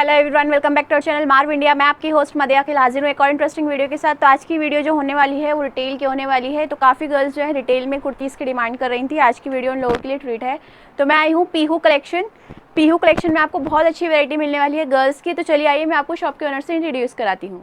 Hello everyone, welcome back to our channel Marv India. मैं आपकी host मदिया के हाजिर हूँ एक और इंटरेस्टिंग वीडियो के साथ। तो आज की वीडियो जो होने वाली है वो रिटेल की होने वाली है। तो काफ़ी गर्ल्स जो है रिटेल में कुर्तीज़ की डिमांड कर रही थी। आज की वीडियो उन लोगों के लिए ट्रीट है। तो मैं आई हूँ पीहू कलेक्शन। पीहू कलेक्शन में आपको बहुत अच्छी वैरायटी मिलने वाली है गर्ल्स की। तो चलिए आइए मैं आपको शॉप के ओनर से इंट्रोड्यूस कराती हूँ।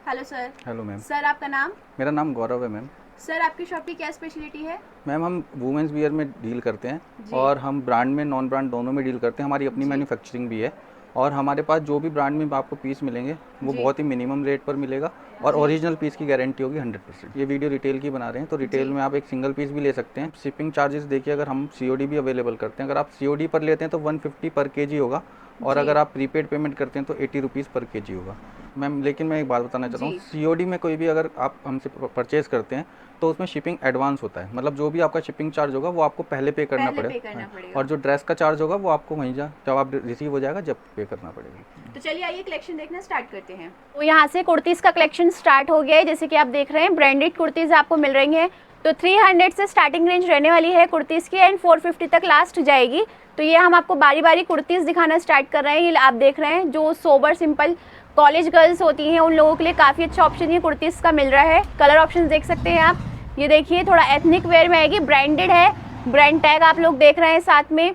Hello sir. Hello ma'am. Sir आपका नाम? मेरा नाम गौरव है मैम। सर आपकी शॉप की क्या स्पेशलिटी है? मैम हम वुमेंस वियर में डील करते हैं और हम ब्रांड में नॉन ब्रांड दोनों में डील करते हैं। हमारी अपनी मैन्युफैक्चरिंग भी है और हमारे पास जो भी ब्रांड में आपको पीस मिलेंगे वो बहुत ही मिनिमम रेट पर मिलेगा और ओरिजिनल पीस की गारंटी होगी 100%। ये वीडियो रिटेल की बना रहे हैं तो रिटेल में आप एक सिंगल पीस भी ले सकते हैं। शिपिंग चार्जेस देखिए, अगर हम COD भी अवेलेबल करते हैं। अगर आप COD पर लेते हैं तो 150 पर kg होगा और अगर आप प्रीपेड पेमेंट करते हैं तो 80 रुपीज़ पर kg होगा मैम। लेकिन मैं एक बात बताना चाहता हूँ, COD में कोई भी अगर आप हमसे परचेज़ करते हैं तो उसमें शिपिंग एडवांस होता है। मतलब जो भी आपका शिपिंग चार्ज होगा वो आपको पहले पे करना पड़ेगा और जो ड्रेस का चार्ज होगा वो आपको वहीं जब आप रिसीव हो जाएगा जब पे करना पड़ेगा। तो चलिए आइए कलेक्शन देखना स्टार्ट करते हैं। तो यहाँ से कुर्तीज़ का कलेक्शन स्टार्ट हो गया है। जैसे कि आप देख रहे हैं ब्रांडेड कुर्तीज़ आपको मिल रही हैं। तो 300 से स्टार्टिंग रेंज रहने वाली है कुर्तीज़ की एंड 450 तक लास्ट जाएगी। तो ये हम आपको बारी बारी कुर्तीज़ दिखाना स्टार्ट कर रहे हैं। ये आप देख रहे हैं जो सोबर सिंपल कॉलेज गर्ल्स होती हैं उन लोगों के लिए काफ़ी अच्छा ऑप्शन ये कुर्तीज़ का मिल रहा है। कलर ऑप्शन देख सकते हैं आप। ये देखिए थोड़ा एथनिक वेयर में आएगी, ब्रांडेड है, ब्रांड टैग आप लोग देख रहे हैं साथ में।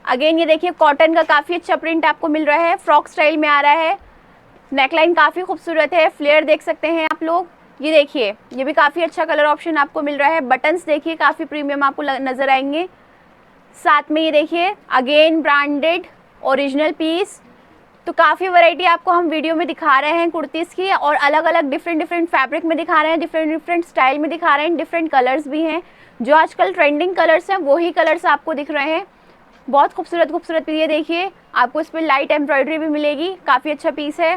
अगेन ये देखिए कॉटन का काफ़ी अच्छा प्रिंट आपको मिल रहा है, फ्रॉक स्टाइल में आ रहा है। नेकलाइन काफ़ी खूबसूरत है, फ्लेयर देख सकते हैं आप लोग। ये देखिए ये भी काफ़ी अच्छा कलर ऑप्शन आपको मिल रहा है। बटन्स देखिए काफ़ी प्रीमियम आपको नज़र आएंगे। साथ में ये देखिए अगेन ब्रांडेड ओरिजिनल पीस। तो काफ़ी वैरायटी आपको हम वीडियो में दिखा रहे हैं कुर्तीज़ की और अलग अलग डिफरेंट फैब्रिक में दिखा रहे हैं, डिफरेंट स्टाइल में दिखा रहे हैं, डिफरेंट कलर्स भी हैं। जो आजकल ट्रेंडिंग कलर्स हैं वही कलर्स आपको दिख रहे हैं। बहुत खूबसूरत ये देखिए आपको इस पर लाइट एम्ब्रॉयडरी भी मिलेगी, काफ़ी अच्छा पीस है।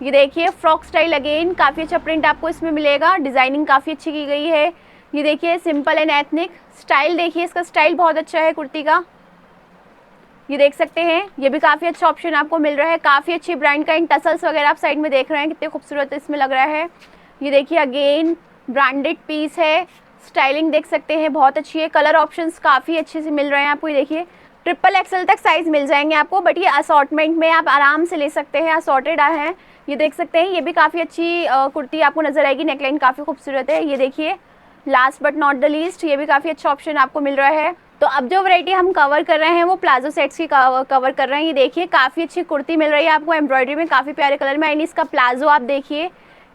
ये देखिए फ्रॉक स्टाइल अगेन काफ़ी अच्छा प्रिंट आपको इसमें मिलेगा, डिज़ाइनिंग काफ़ी अच्छी की गई है। ये देखिए सिंपल एंड एथनिक स्टाइल, देखिए इसका स्टाइल बहुत अच्छा है कुर्ती का। ये देख सकते हैं ये भी काफ़ी अच्छा ऑप्शन आपको मिल रहा है। काफ़ी अच्छी ब्रांड का इन टसल्स वगैरह आप साइड में देख रहे हैं कितने खूबसूरत इसमें लग रहा है। ये देखिए अगेन ब्रांडेड पीस है, स्टाइलिंग देख सकते हैं बहुत अच्छी है। कलर ऑप्शंस काफ़ी अच्छे से मिल रहे हैं आपको। ये देखिए XXL तक साइज़ मिल जाएंगे आपको, बट ये असॉर्टमेंट में आप आराम से ले सकते हैं, असॉर्टेड है। ये देख सकते हैं ये भी काफ़ी अच्छी कुर्ती आपको नज़र आएगी। नेकलाइन काफ़ी खूबसूरत है। ये देखिए last but not the least ये भी काफ़ी अच्छा ऑप्शन आपको मिल रहा है। तो अब जो वैरायटी हम कवर कर रहे हैं वो प्लाजो सेट्स की कवर कर रहे हैं। ये देखिए काफ़ी अच्छी कुर्ती मिल रही है आपको एम्ब्रॉयडरी में, काफ़ी प्यारे कलर में। एंड इसका प्लाजो आप देखिए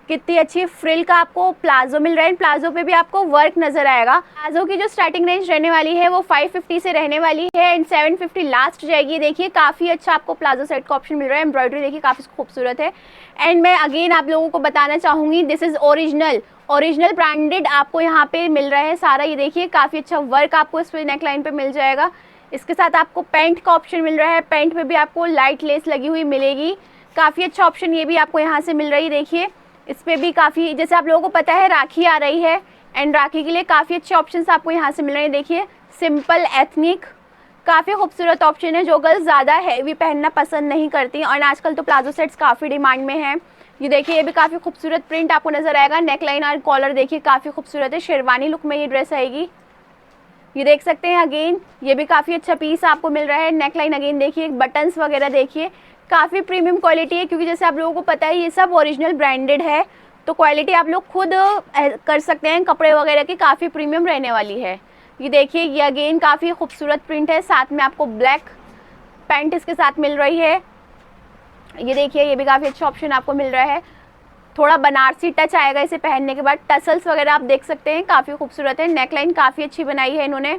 कितनी अच्छी फ्रिल का आपको प्लाजो मिल रहा है। प्लाजो पे भी आपको वर्क नजर आएगा। प्लाजो की जो स्टार्टिंग रेंज रहने वाली है वो 550 से रहने वाली है एंड 750 लास्ट जाएगी। देखिए काफ़ी अच्छा आपको प्लाजो सेट का ऑप्शन मिल रहा है। एम्ब्रॉयडरी देखिए काफ़ी खूबसूरत है। एंड मैं अगेन आप लोगों को बताना चाहूँगी दिस इज़ ओरिजिनल ब्रांडेड आपको यहाँ पे मिल रहा है सारा। ये देखिए काफ़ी अच्छा वर्क आपको इस नेकलाइन पे मिल जाएगा। इसके साथ आपको पैंट का ऑप्शन मिल रहा है, पैंट पे भी आपको लाइट लेस लगी हुई मिलेगी। काफ़ी अच्छा ऑप्शन ये भी आपको यहाँ से मिल रही है। देखिए इस पर भी काफ़ी, जैसे आप लोगों को पता है राखी आ रही है एंड राखी के लिए काफ़ी अच्छे ऑप्शंस आपको यहाँ से मिल रहे हैं। देखिए सिंपल एथनिक काफ़ी खूबसूरत ऑप्शन है। जो गर्ल्स ज़्यादा हैवी पहनना पसंद नहीं करती और आजकल तो प्लाजो सेट्स काफ़ी डिमांड में है। ये देखिए ये भी काफ़ी खूबसूरत प्रिंट आपको नज़र आएगा। नेकलाइन और कॉलर देखिए काफ़ी खूबसूरत है, शेरवानी लुक में ये ड्रेस आएगी। ये देख सकते हैं अगेन ये भी काफ़ी अच्छा पीस आपको मिल रहा है। नेकलाइन अगेन देखिए, बटन्स वगैरह देखिए काफ़ी प्रीमियम क्वालिटी है क्योंकि जैसे आप लोगों को पता है ये सब ओरिजिनल ब्रांडेड है। तो क्वालिटी आप लोग खुद कर सकते हैं, कपड़े वगैरह की काफ़ी प्रीमियम रहने वाली है। ये देखिए ये अगेन काफ़ी खूबसूरत प्रिंट है, साथ में आपको ब्लैक पैंट इसके साथ मिल रही है। ये देखिए ये भी काफ़ी अच्छा ऑप्शन आपको मिल रहा है। थोड़ा बनारसी टच आएगा इसे पहनने के बाद। टसल्स वगैरह आप देख सकते हैं काफ़ी खूबसूरत है। नेकलाइन काफ़ी अच्छी बनाई है इन्होंने।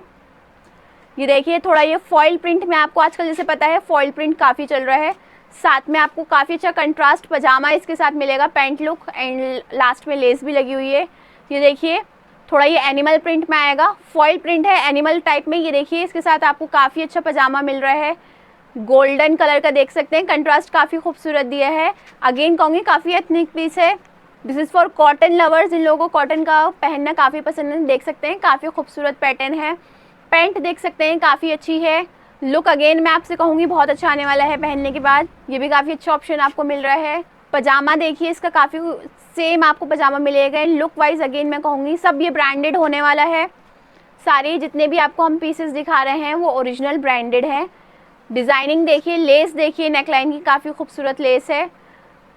ये देखिए थोड़ा ये फॉइल प्रिंट में आपको आजकल जैसे पता है फॉइल प्रिंट काफ़ी चल रहा है। साथ में आपको काफ़ी अच्छा कंट्रास्ट पजामा इसके साथ मिलेगा, पैंट लुक एंड लास्ट में लेस भी लगी हुई है। ये देखिए थोड़ा ये एनिमल प्रिंट में आएगा, फॉइल प्रिंट है एनिमल टाइप में। ये देखिए इसके साथ आपको काफ़ी अच्छा पजामा मिल रहा है, गोल्डन कलर का देख सकते हैं, कंट्रास्ट काफ़ी खूबसूरत दिया है। अगेन कहूँगी काफ़ी एथनिक पीस है। This is for cotton lovers, इन लोगों को कॉटन का पहनना काफ़ी पसंद है। देख सकते हैं काफ़ी खूबसूरत पैटर्न है। पैंट देख सकते हैं काफ़ी अच्छी है। लुक अगेन मैं आपसे कहूँगी बहुत अच्छा आने वाला है पहनने के बाद। ये भी काफ़ी अच्छा ऑप्शन आपको मिल रहा है। पजामा देखिए इसका काफ़ी सेम आपको पजामा मिलेगा। लुक वाइज अगेन मैं कहूँगी सब ये ब्रांडेड होने वाला है। सारे जितने भी आपको हम पीसेस दिखा रहे हैं वो ओरिजिनल ब्रांडेड है। डिज़ाइनिंग देखिए, लेस देखिए, नेकलाइन की काफ़ी खूबसूरत लेस है।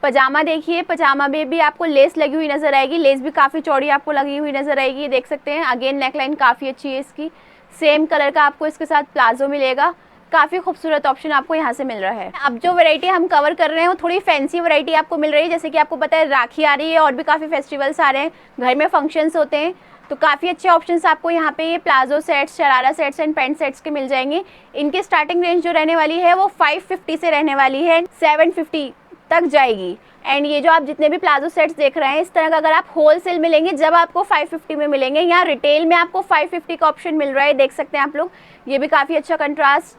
पजामा देखिए, पजामा में भी आपको लेस लगी हुई नज़र आएगी, लेस भी काफ़ी चौड़ी आपको लगी हुई नज़र आएगी, देख सकते हैं। अगेन नेकलाइन काफ़ी अच्छी है इसकी, सेम कलर का आपको इसके साथ प्लाजो मिलेगा। काफ़ी खूबसूरत ऑप्शन आपको यहाँ से मिल रहा है। अब जो वैरायटी हम कवर कर रहे हैं वो थोड़ी फैंसी वैरायटी आपको मिल रही है। जैसे कि आपको पता है राखी आ रही है और भी काफ़ी फेस्टिवल्स आ रहे हैं, घर में फंक्शंस होते हैं, तो काफ़ी अच्छे ऑप्शंस आपको यहाँ पे ये palazzo sets, sharara sets and pant sets के मिल जाएंगे। इनकी स्टार्टिंग रेंज जो रहने वाली है वो 550 से रहने वाली है, 750 तक जाएगी। एंड ये जो आप जितने भी प्लाजो सेट्स देख रहे हैं, इस तरह का अगर आप होलसेल में लेंगे जब आपको 550 में मिलेंगे। यहाँ रिटेल में आपको 550 का ऑप्शन मिल रहा है, देख सकते हैं आप लोग। ये भी काफ़ी अच्छा कंट्रास्ट,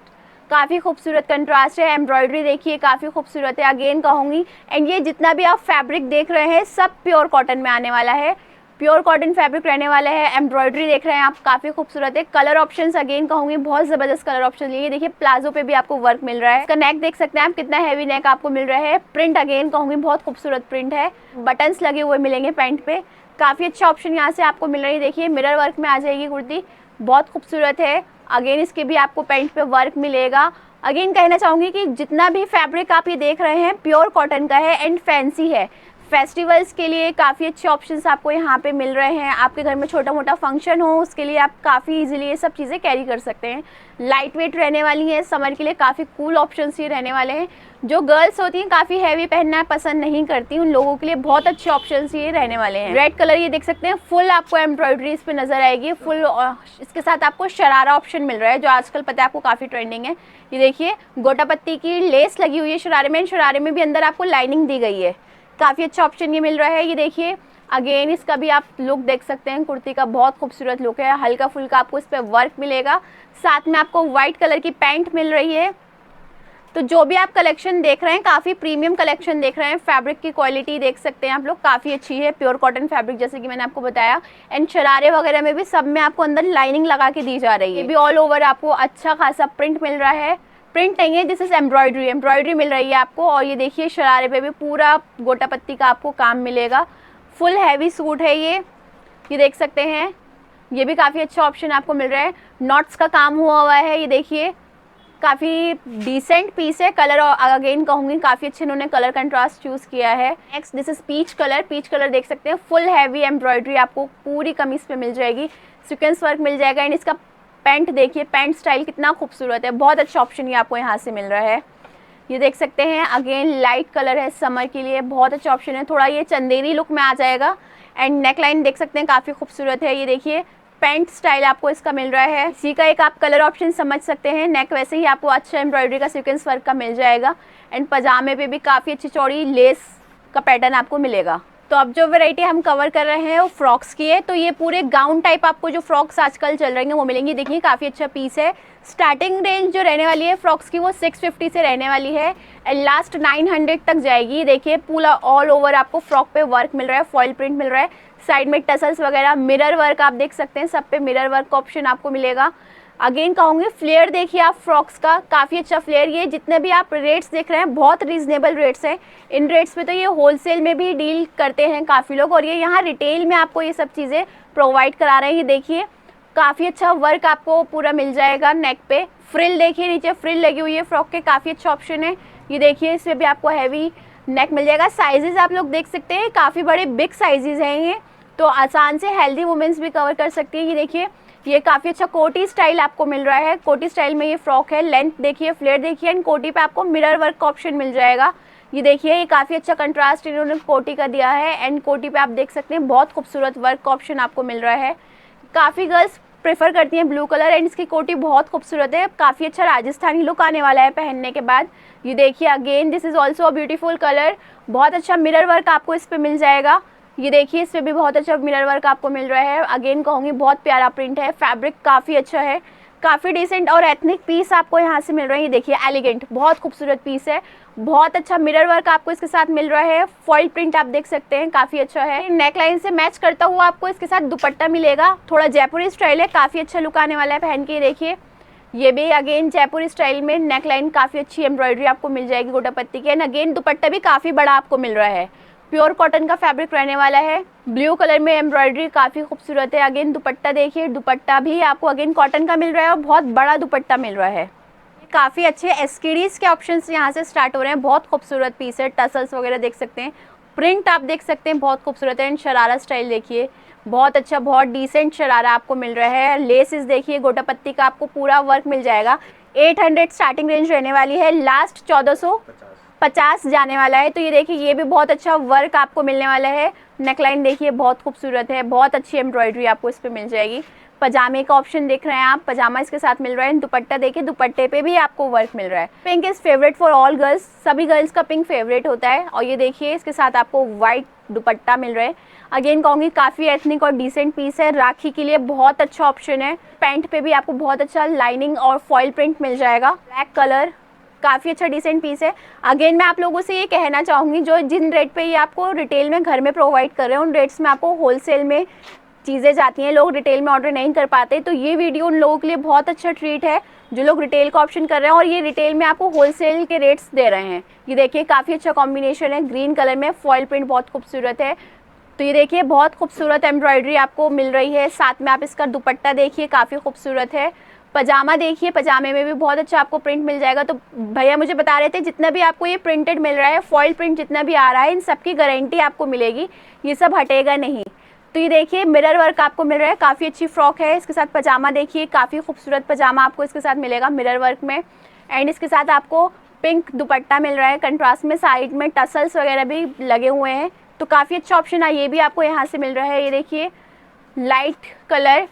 काफ़ी खूबसूरत कंट्रास्ट है। एम्ब्रॉयडरी देखिए काफ़ी खूबसूरत है, अगेन कहूँगी। एंड ये जितना भी आप फैब्रिक देख रहे हैं सब प्योर कॉटन में आने वाला है, प्योर कॉटन फैब्रिक रहने वाला है। एम्ब्रॉयडरी देख रहे हैं आप, काफ़ी खूबसूरत है। कलर ऑप्शंस अगेन कहूँगी बहुत ज़बरदस्त कलर ऑप्शन। ये देखिए प्लाजो पे भी आपको वर्क मिल रहा है, इसका नेक देख सकते हैं आप, कितना हैवी नेक आपको मिल रहा है। प्रिंट अगेन कहूँगी बहुत खूबसूरत प्रिंट है, बटन्स लगे हुए मिलेंगे पैंट पे। काफ़ी अच्छा ऑप्शन यहाँ से आपको मिल रही है। देखिए मिरर वर्क में आ जाएगी कुर्ती, बहुत खूबसूरत है। अगेन इसके भी आपको पैंट पे वर्क मिलेगा। अगेन कहना चाहूँगी कि जितना भी फैब्रिक आप ये देख रहे हैं प्योर कॉटन का है एंड फैंसी है। फेस्टिवल्स के लिए काफ़ी अच्छे ऑप्शंस आपको यहाँ पे मिल रहे हैं। आपके घर में छोटा मोटा फंक्शन हो उसके लिए आप काफ़ी इजीली ये सब चीज़ें कैरी कर सकते हैं। लाइट वेट रहने वाली है, समर के लिए काफ़ी कूल ऑप्शंस ये रहने वाले हैं। जो गर्ल्स होती हैं काफ़ी हैवी पहनना पसंद नहीं करती, उन लोगों के लिए बहुत अच्छे ऑप्शंस ये रहने वाले हैं। रेड कलर ये देख सकते हैं, फुल आपको एम्ब्रॉयडरी इस पर नज़र आएगी, फुल। इसके साथ आपको शरारा ऑप्शन मिल रहा है जो आजकल पता है आपको काफ़ी ट्रेंडिंग है। ये देखिए गोटा पत्ती की लेस लगी हुई है शरारे में, शरारे में भी अंदर आपको लाइनिंग दी गई है। काफ़ी अच्छा ऑप्शन ये मिल रहा है। ये देखिए अगेन इसका भी आप लुक देख सकते हैं, कुर्ती का बहुत खूबसूरत लुक है। हल्का फुल्का आपको इस पर वर्क मिलेगा, साथ में आपको वाइट कलर की पैंट मिल रही है। तो जो भी आप कलेक्शन देख रहे हैं काफ़ी प्रीमियम कलेक्शन देख रहे हैं। फैब्रिक की क्वालिटी देख सकते हैं आप लोग, काफ़ी अच्छी है, प्योर कॉटन फैब्रिक जैसे कि मैंने आपको बताया। एंड शरारे वगैरह में भी सब में आपको अंदर लाइनिंग लगा के दी जा रही है। ये भी ऑल ओवर आपको अच्छा खासा प्रिंट मिल रहा है, प्रिंट नहीं है, दिस इज एम्ब्रॉयडरी, एम्ब्रॉयडरी मिल रही है आपको। और ये देखिए शरारे पे भी पूरा गोटा पत्ती का आपको काम मिलेगा। फुल हैवी सूट है ये देख सकते हैं। ये भी काफ़ी अच्छा ऑप्शन आपको मिल रहा है, नॉट्स का काम हुआ है। ये देखिए काफ़ी डिसेंट पीस है। कलर अगेन कहूँगी काफ़ी अच्छे इन्होंने कलर कंट्रास्ट चूज़ किया है। Next this is peach colour, peach colour देख सकते हैं। फुल हैवी एम्ब्रॉयडरी आपको पूरी कमीज पे मिल जाएगी, सीक्वेंस वर्क मिल जाएगा। एंड इसका पैंट देखिए, पैंट स्टाइल कितना खूबसूरत है, बहुत अच्छा ऑप्शन ये आपको यहाँ से मिल रहा है। ये देख सकते हैं अगेन लाइट कलर है, समर के लिए बहुत अच्छा ऑप्शन है। थोड़ा ये चंदेरी लुक में आ जाएगा। एंड नेकलाइन देख सकते हैं काफ़ी खूबसूरत है। ये देखिए पैंट स्टाइल आपको इसका मिल रहा है। इसी का एक आप कलर ऑप्शन समझ सकते हैं। नेक वैसे ही आपको अच्छा एम्ब्रॉयडरी का सीक्वेंस वर्क का मिल जाएगा। एंड पजामे पे भी काफ़ी अच्छी चौड़ी लेस का पैटर्न आपको मिलेगा। तो अब जो वैरायटी हम कवर कर रहे हैं वो फ्रॉक्स की है। तो ये पूरे गाउन टाइप आपको जो फ्रॉक्स आजकल चल रही हैं वो मिलेंगी। देखिए काफ़ी अच्छा पीस है। स्टार्टिंग रेंज जो रहने वाली है फ्रॉक्स की वो 650 से रहने वाली है एंड लास्ट 900 तक जाएगी। देखिए पूरा ऑल ओवर आपको फ्रॉक पे वर्क मिल रहा है, फॉइल प्रिंट मिल रहा है, साइड में टसल्स वगैरह, मिरर वर्क आप देख सकते हैं, सब पे मिरर वर्क का ऑप्शन आपको मिलेगा। अगेन कहूँगी फ्लेयर देखिए आप फ्रॉक्स का, काफ़ी अच्छा फ्लेयर। ये जितने भी आप रेट्स देख रहे हैं बहुत रीजनेबल रेट्स हैं। इन रेट्स पे तो ये होलसेल में भी डील करते हैं काफ़ी लोग, और ये यहाँ रिटेल में आपको ये सब चीज़ें प्रोवाइड करा रहे हैं। ये देखिए काफ़ी अच्छा वर्क आपको पूरा मिल जाएगा नेक पे। फ्रिल देखिए नीचे फ्रिल लगी हुई है फ्रॉक के, काफ़ी अच्छा ऑप्शन है। ये देखिए इसमें भी आपको हैवी नेक मिल जाएगा। साइजेस आप लोग देख सकते हैं काफ़ी बड़े बिग साइजेस हैं ये, तो आसान से हेल्दी वुमेन्स भी कवर कर सकती है। ये देखिए ये काफ़ी अच्छा कोटी स्टाइल आपको मिल रहा है। कोटी स्टाइल में ये फ्रॉक है, लेंथ देखिए, फ्लेयर देखिए, एंड कोटी पे आपको मिरर वर्क का ऑप्शन मिल जाएगा। ये देखिए ये काफ़ी अच्छा कंट्रास्ट इन्होंने कोटी का दिया है एंड कोटी पे आप देख सकते हैं बहुत खूबसूरत वर्क का ऑप्शन आपको मिल रहा है। काफ़ी गर्ल्स प्रेफर करती हैं ब्लू कलर एंड इसकी कोटी बहुत खूबसूरत है, काफ़ी अच्छा राजस्थानी लुक आने वाला है पहनने के बाद। ये देखिए again this is also a beautiful colour, बहुत अच्छा मिरर वर्क आपको इस पर मिल जाएगा। ये देखिए इस पर भी बहुत अच्छा मिरर वर्क आपको मिल रहा है। अगेन कहूँगी बहुत प्यारा प्रिंट है, फैब्रिक काफ़ी अच्छा है, काफ़ी डिसेंट और एथनिक पीस आपको यहाँ से मिल रहा है। ये देखिए एलिगेंट बहुत खूबसूरत पीस है, बहुत अच्छा मिरर वर्क आपको इसके साथ मिल रहा है। फॉइल प्रिंट आप देख सकते हैं काफ़ी अच्छा है। नेकलाइन से मैच करता हुआ आपको इसके साथ दुपट्टा मिलेगा, थोड़ा जयपुरी स्टाइल है, काफ़ी अच्छा लुक आने वाला है पहन के। देखिए ये भी अगेन जयपुरी स्टाइल में नेकलाइन काफ़ी अच्छी एम्ब्रॉयडरी आपको मिल जाएगी गोटा पत्ती की। एंड अगेन दुपट्टा भी काफ़ी बड़ा आपको मिल रहा है, प्योर कॉटन का फैब्रिक रहने वाला है। ब्लू कलर में एम्ब्रॉयडरी काफ़ी खूबसूरत है। अगेन दुपट्टा देखिए, दुपट्टा भी आपको अगेन कॉटन का मिल रहा है और बहुत बड़ा दुपट्टा मिल रहा है। काफ़ी अच्छे एसकेडीज के ऑप्शंस यहाँ से स्टार्ट हो रहे हैं। बहुत खूबसूरत पीस है, टसल्स वगैरह देख सकते हैं, प्रिंट आप देख सकते हैं बहुत खूबसूरत है। एंड शरारा स्टाइल देखिए, बहुत अच्छा, बहुत डिसेंट शरारा आपको मिल रहा है। लेसेस देखिए, गोटा पत्ती का आपको पूरा वर्क मिल जाएगा। 800 स्टार्टिंग रेंज रहने वाली है, लास्ट 1450 जाने वाला है। तो ये देखिए, ये भी बहुत अच्छा वर्क आपको मिलने वाला है। नेकलाइन देखिए बहुत खूबसूरत है, बहुत अच्छी एम्ब्रॉयडरी आपको इस पर मिल जाएगी। पजामे का ऑप्शन देख रहे हैं आप, पजामा इसके साथ मिल रहा है। दुपट्टा देखिए, दुपट्टे पे भी आपको वर्क मिल रहा है। Pink is favourite for all girls, सभी गर्ल्स का पिंक फेवरेट होता है। और ये देखिए, इसके साथ आपको व्हाइट दुपट्टा मिल रहा है। अगेन कहूँगी काफ़ी एथनिक और डिसेंट पीस है, राखी के लिए बहुत अच्छा ऑप्शन है। पैंट पे भी आपको बहुत अच्छा लाइनिंग और फॉइल प्रिंट मिल जाएगा। ब्लैक कलर काफ़ी अच्छा डिसेंट पीस है। अगेन मैं आप लोगों से ये कहना चाहूँगी, जो जिन रेट पे ये आपको रिटेल में घर में प्रोवाइड कर रहे हैं, उन रेट्स में आपको होलसेल में चीज़ें जाती हैं, लोग रिटेल में ऑर्डर नहीं कर पाते। तो ये वीडियो उन लोगों के लिए बहुत अच्छा ट्रीट है जो लोग रिटेल का ऑप्शन कर रहे हैं और ये रिटेल में आपको होलसेल के रेट्स दे रहे हैं। ये देखिए, काफ़ी अच्छा कॉम्बिनेशन है, ग्रीन कलर में फॉइल प्रिंट बहुत खूबसूरत है। तो ये देखिए, बहुत खूबसूरत एम्ब्रॉयडरी आपको मिल रही है। साथ में आप इसका दुपट्टा देखिए, काफ़ी खूबसूरत है। पजामा देखिए, पजामे में भी बहुत अच्छा आपको प्रिंट मिल जाएगा। तो भैया मुझे बता रहे थे, जितना भी आपको ये प्रिंटेड मिल रहा है, फॉइल प्रिंट जितना भी आ रहा है, इन सब की गारंटी आपको मिलेगी, ये सब हटेगा नहीं। तो ये देखिए, मिरर वर्क आपको मिल रहा है, काफ़ी अच्छी फ्रॉक है। इसके साथ पजामा देखिए, काफ़ी खूबसूरत पजामा आपको इसके साथ मिलेगा मिरर वर्क में। एंड इसके साथ आपको पिंक दुपट्टा मिल रहा है, कंट्रास्ट में साइड में टसल्स वगैरह भी लगे हुए हैं। तो काफ़ी अच्छा ऑप्शन है, ये भी आपको यहाँ से मिल रहा है। ये देखिए, लाइट कलर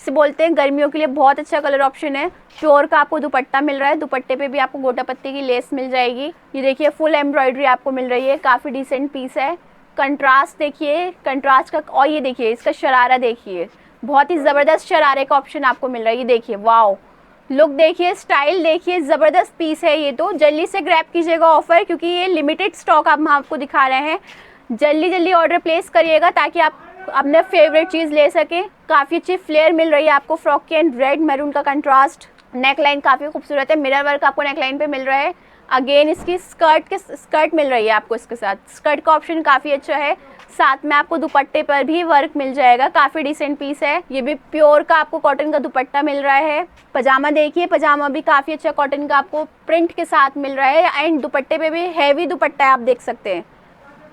से बोलते हैं गर्मियों के लिए बहुत अच्छा कलर ऑप्शन है। प्योर का आपको दुपट्टा मिल रहा है, दुपट्टे पे भी आपको गोटा पत्ती की लेस मिल जाएगी। ये देखिए, फुल एम्ब्रॉयडरी आपको मिल रही है, काफ़ी डिसेंट पीस है। कंट्रास्ट देखिए, कंट्रास्ट का, और ये देखिए इसका शरारा देखिए, बहुत ही ज़बरदस्त शरारे का ऑप्शन आपको मिल रहा है। ये देखिए, वाओ, लुक देखिए, स्टाइल देखिए, ज़बरदस्त पीस है। ये तो जल्दी से ग्रैब कीजिएगा ऑफर, क्योंकि ये लिमिटेड स्टॉक हम आपको दिखा रहे हैं। जल्दी जल्दी ऑर्डर प्लेस करिएगा ताकि आप अपने फेवरेट चीज़ ले सकें। काफ़ी अच्छी फ्लेयर मिल रही है आपको फ्रॉक के। एंड रेड मैरून का कंट्रास्ट, नेकलाइन काफ़ी खूबसूरत है, मिरर वर्क आपको नेकलाइन पे मिल रहा है। अगेन इसकी स्कर्ट मिल रही है आपको, इसके साथ स्कर्ट का ऑप्शन काफ़ी अच्छा है। साथ में आपको दुपट्टे पर भी वर्क मिल जाएगा, काफ़ी डिसेंट पीस है। ये भी प्योर का आपको कॉटन का दुपट्टा मिल रहा है। पजामा देखिए, पजामा भी काफ़ी अच्छा कॉटन का आपको प्रिंट के साथ मिल रहा है। एंड दुपट्टे पे भी हैवी दुपट्टा है, आप देख सकते हैं।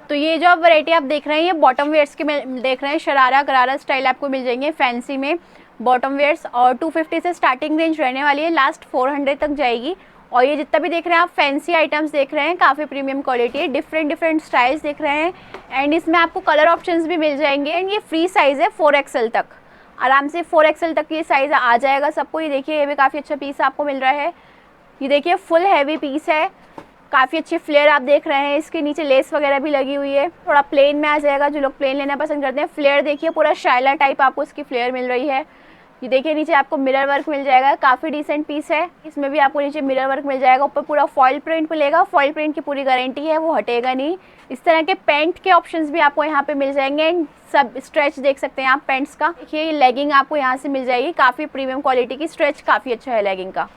तो ये जो वैरायटी आप देख रहे हैं, ये बॉटम वेयर्स के देख रहे हैं, शरारा गरारा स्टाइल आपको मिल जाएंगे फैंसी में बॉटम वेयर्स। और 250 से स्टार्टिंग रेंज रहने वाली है, लास्ट 400 तक जाएगी। और ये जितना भी देख रहे हैं आप फैंसी आइटम्स देख रहे हैं, काफ़ी प्रीमियम क्वालिटी है, डिफरेंट स्टाइल्स देख रहे हैं। एंड इसमें आपको कलर ऑप्शंस भी मिल जाएंगे। एंड ये फ्री साइज़ है, 4XL तक, आराम से 4XL तक ये साइज़ आ जाएगा सबको। ये देखिए, ये भी काफ़ी अच्छा पीस आपको मिल रहा है। ये देखिए, फुल हैवी पीस है, काफ़ी अच्छी फ्लेयर आप देख रहे हैं। इसके नीचे लेस वगैरह भी लगी हुई है, थोड़ा प्लेन में आ जाएगा, जो लोग प्लेन लेना पसंद करते हैं। फ्लेयर देखिए, पूरा शाइला टाइप आपको इसकी फ्लेयर मिल रही है। ये देखिए, नीचे आपको मिरर वर्क मिल जाएगा, काफ़ी डिसेंट पीस है। इसमें भी आपको नीचे मिरर वर्क मिल जाएगा, ऊपर पूरा फॉइल प्रिंट मिलेगा। फॉइल प्रिंट की पूरी गारंटी है, वो हटेगा नहीं। इस तरह के पैंट के ऑप्शंस भी आपको यहाँ पे मिल जाएंगे। एंड सब स्ट्रेच देख सकते हैं आप पैंट्स का। देखिए, ये लेगिंग आपको यहाँ से मिल जाएगी, काफ़ी प्रीमियम क्वालिटी की, स्ट्रेच काफ़ी अच्छा है लेगिंग का।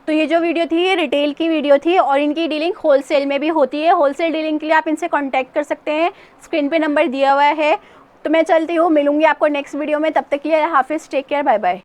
तो ये जो वीडियो थी, ये रिटेल की वीडियो थी और इनकी डीलिंग होलसेल में भी होती है। होलसेल डीलिंग के लिए आप इनसे कांटेक्ट कर सकते हैं, स्क्रीन पे नंबर दिया हुआ है। तो मैं चलती हूँ, मिलूंगी आपको नेक्स्ट वीडियो में। तब तक के लिए हाफिज़, टेक केयर, बाय बाय।